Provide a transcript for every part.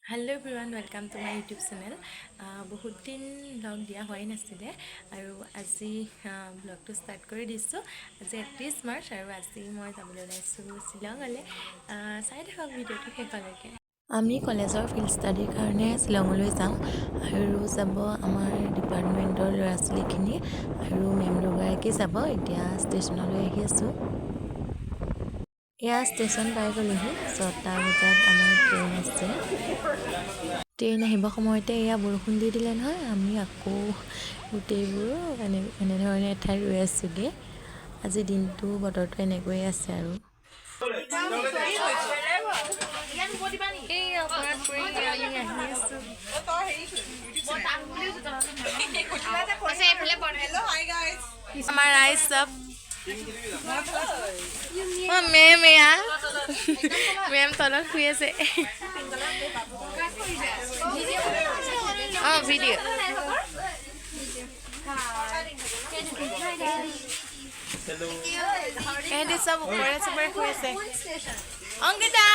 Hello everyone, welcome to my YouTube channel. বহুত দিন লগ দিয়া হোৱাই নাছিলে আৰু আজি ব্লগটো ষ্টাৰ্ট কৰি দিছোঁ। আজি 31 মাৰ্চ আৰু আজি মই যাবলৈ ওলাইছোঁ শ্বিলঙলৈ। চাই থাকক ভিডিঅ'টো শেষলৈকে। আমি কলেজৰ ফিল্ড ষ্টাডিৰ কাৰণে শ্বিলঙলৈ যাওঁ আৰু যাব আমাৰ ডিপাৰ্টমেণ্টৰ ল'ৰা ছোৱালীখিনি আৰু মেম দুগৰাকী যাব। এতিয়া ষ্টেচনলৈ আহি আছোঁ। এয়া ষ্টেচন পাই গ'লোহি। 6টা বজাত আমাৰ ট্ৰেইন আছে। ট্ৰেইন আহিব সময়তে এয়া বৰষুণ দি দিলে নহয়। আমি আকৌ গোটেইবোৰ এনেধৰণে এঠাই ৰৈ আছোঁগৈ। আজি দিনটো বতৰটো এনেকৈয়ে আছে আৰু আমাৰ ৰাইজ চব মেম এয়া মেম তলত শুই আছে। ভিডিঅ' এহেঁতি চব ওপৰে চুপৰে শুই আছে। অংকিতা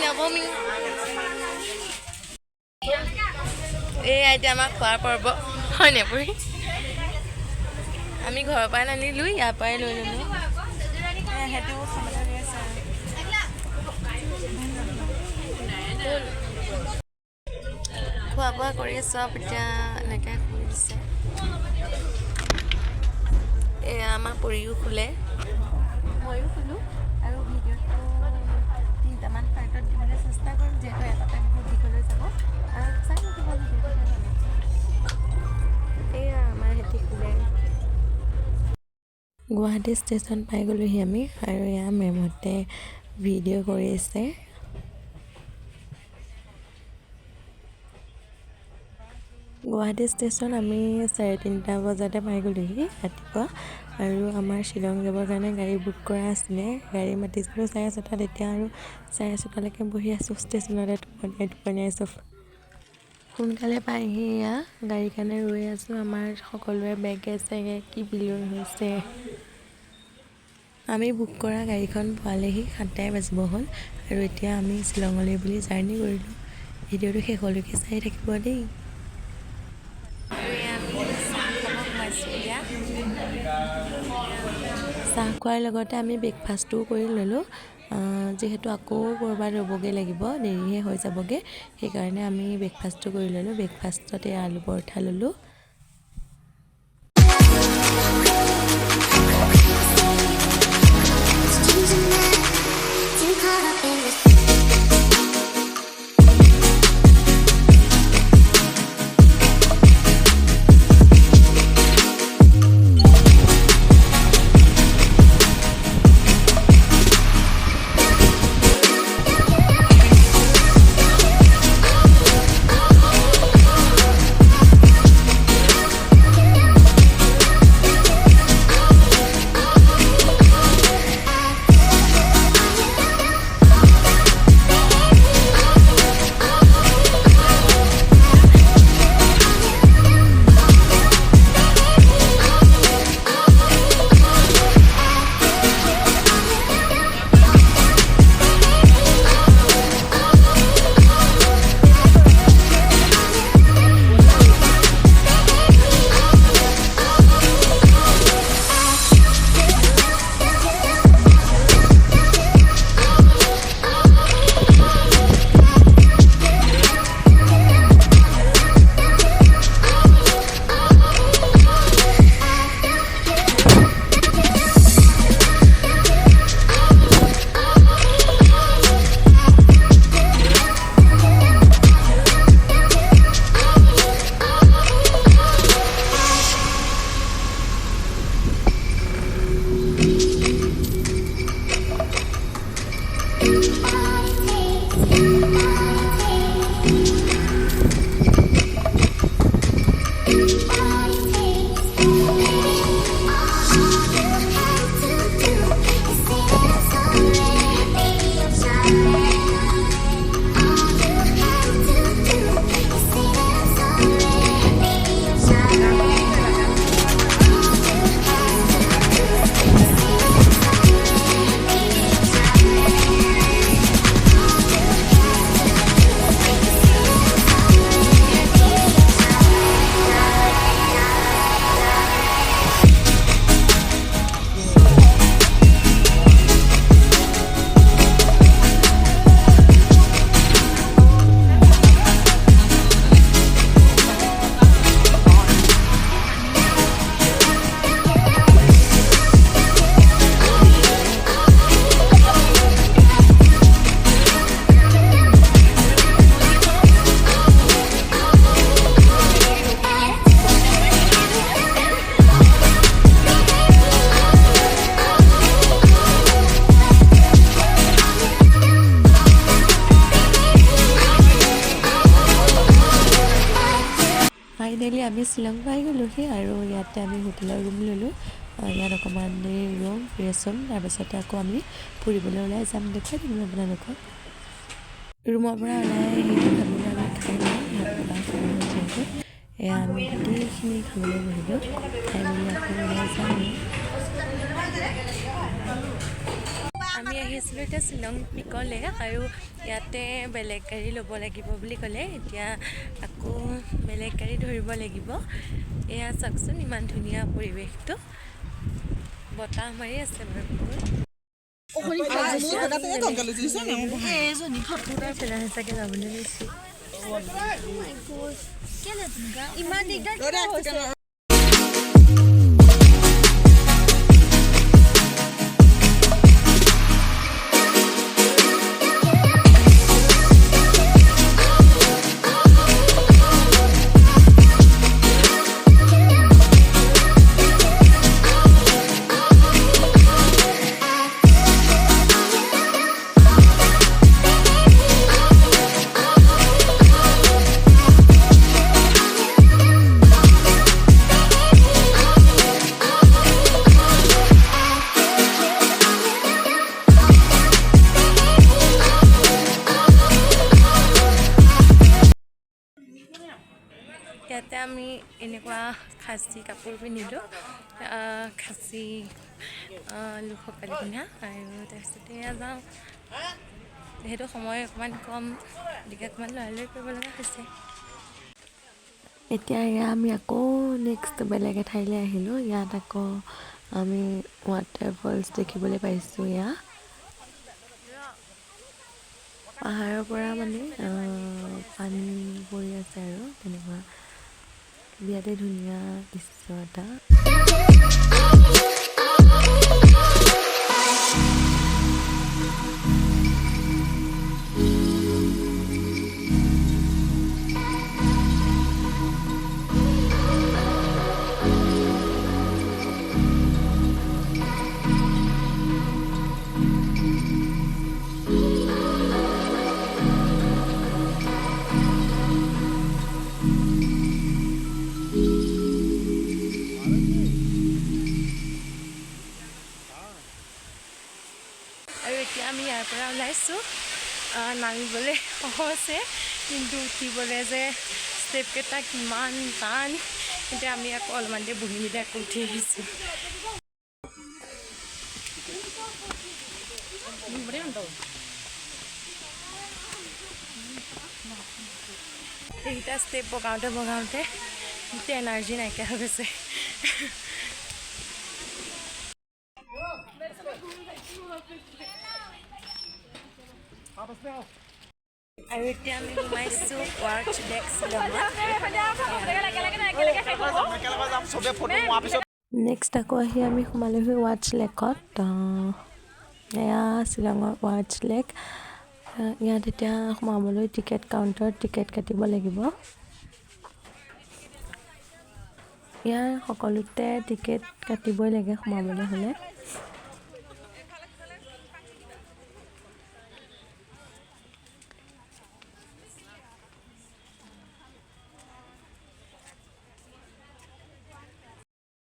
নৱমী এয়া এতিয়া আমাক খোৱাৰ পৰ্ব হয় নেপুৰি। আমি ঘৰৰ পৰাই নানিলোঁ, ইয়াৰ পৰাই লৈ ল'লোঁ। সিহঁতেও খাবলৈ লৈ আছে। খোৱা বোৱা কৰি চব এতিয়া এনেকৈ শুই দিছে। এয়া আমাৰ পৰিও শুলে, ময়ো শুলোঁ আৰু ভিডিঅ'টো 3টামান পাৰ্টত দিবলৈ চেষ্টা কৰিম, যিহেতু এটাতে বহুত দীঘলৈ যাব আৰু চাই থাকিব ভিডিঅ'টো। এয়া আমাৰ সিহঁতি শুলে। গুৱাহাটী ষ্টেচন পাই গ'লোহি আমি আৰু এয়া মেমহঁতে ভিডিঅ' কৰি আছে। গুৱাহাটী ষ্টেচন আমি 3:30 বজাতে পাই গ'লোহি ৰাতিপুৱা আৰু আমাৰ শ্বিলং যাবৰ কাৰণে গাড়ী বুক কৰা আছিলে। গাড়ী মাতিছিলোঁ 6:30 এতিয়া আৰু 6:30লৈকে বহি আছোঁ ষ্টেচনতে। টোপনিয়াই চব সোনকালে পাইহি। এয়া গাড়ীৰ কাৰণে ৰৈ আছোঁ। আমাৰ সকলোৰে বেগে চেগে কি বিলৈ হৈছে। আমি বুক কৰা গাড়ীখন পোৱালেহি 7টাই বাজিব হ'ল আৰু এতিয়া আমি শ্বিলঙলৈ বুলি জাৰ্ণি কৰিলোঁ। ভিডিঅ'টো শেষলৈকে চাই থাকিব দেই। চাহ খোৱাৰ লগতে আমি ব্ৰেকফাষ্টটোও কৰি ল'লোঁ। যিহেতু আকৌ ক'ৰবাত ৰ'বগৈ লাগিব, দেৰিহে হৈ যাবগৈ, সেইকাৰণে আমি ব্ৰেকফাষ্টটো কৰি ল'লোঁ। ব্ৰেকফাষ্টতে আলু পৰঠা ল'লোঁ। আমি শ্বিলং পাই গ'লোহি আৰু ইয়াতে আমি হোটেলৰ ৰুম ল'লোঁ ইয়াত অকণমান দেৰি ৰুম ফ্ৰেছ হ'ম তাৰপিছতে আকৌ আমি ফুৰিবলৈ ওলাই যাম দেখুৱাই দিম আপোনালোকক ৰুমৰ পৰা ওলাই আহি ভাবিলোঁ আমি খাই লওঁ যিহেতু এয়া আমি গোটেইখিনি খাবলৈ বহিলোঁ খাই মেলি আকৌ ওলাই যাম আমি আহিছিলোঁ এতিয়া শ্বিলং পিকলৈ আৰু ইয়াতে বেলেগ গাড়ী ল'ব লাগিব বুলি ক'লে এতিয়া আকৌ বেলেগ গাড়ী ধৰিব লাগিব এয়া চাওকচোন ইমান ধুনীয়া পৰিৱেশটো বতাহ মাৰি আছে বাৰু যাবলৈ লৈছোঁ ইয়াতে আমি এনেকুৱা খাচী কাপোৰ পিন্ধিলোঁ খাচী লোকসকলে পিন্ধা আৰু তাৰপিছতে এয়া যাওঁ যিহেতু সময় অকণমান কম গতিকে অকণমান লৰালৰি কৰিব লগা হৈছে এতিয়া এয়া আমি আকৌ নেক্সট বেলেগ এঠাইলৈ আহিলোঁ ইয়াত আকৌ আমি ৱাটাৰ ফলছ দেখিবলৈ পাইছোঁ এয়া পাহাৰৰ পৰা মানে পানী পৰি আছে আৰু তেনেকুৱা বিৰাটেই ধুনীয়া দৃশ্য এটা আৰু এতিয়া আমি ইয়াৰ পৰা ওলাইছোঁ নামিবলৈ সহজে কিন্তু উঠিবলৈ যে ষ্টেপকেইটা কিমান টান এতিয়া আমি আকৌ অলপমান দেৰি বহি মেলি আকৌ উঠি আহিছোঁ এইকেইটা ষ্টেপ বগাওঁতে গোটেই এনাৰ্জি নাইকিয়া হৈ গৈছে আৰু এতিয়া আমি সোমাইছোঁ ৱাৰ্চ লেক শ্বিলঙত নেক্সট আকৌ আহি আমি সোমালোহি ৱাৰ্চ লেকত এয়া শ্বিলঙৰ ৱাৰ্চ লেক ইয়াত এতিয়া সোমাবলৈ টিকেট কাউণ্টাৰত টিকেট কাটিব লাগিব ইয়াৰ সকলোতে টিকেট কাটিবই লাগে সোমাবলৈ হ'লে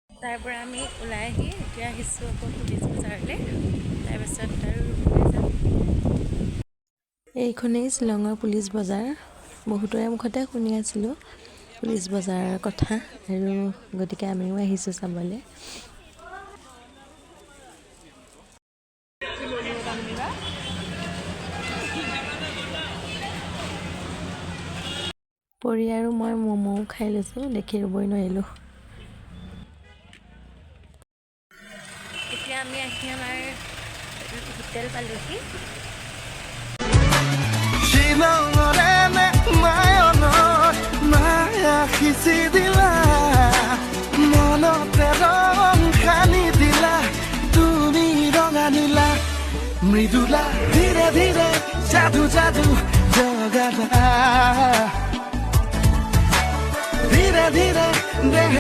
তাৰ পৰা আমি ওলাই আহি এতিয়া আহিছোঁ আকৌ পুলিচ বজাৰলৈ তাৰপিছত আৰু যাম এইখনেই শ্বিলঙৰ পুলিচ বজাৰ বহুতৰে মুখতে শুনি আছিলোঁ পুলিচ বজাৰৰ কথা আৰু গতিকে আমিও আহিছোঁ চাবলৈ পৰি আৰু মই ম'ম'ও খাই লৈছোঁ দেখি ৰ'বই নোৱাৰিলোঁ এতিয়া আমি আহি আমাৰ হোটেল পালোহি শ্বিলঙৰে মায়নত মায়া সিঁচি দিলা মনতে ৰং সানি দিলা তুমি ৰঙা নীলা মৃদুলা ধীৰে ধীৰে যাদু যাদু জগালা ধীৰে ধীৰে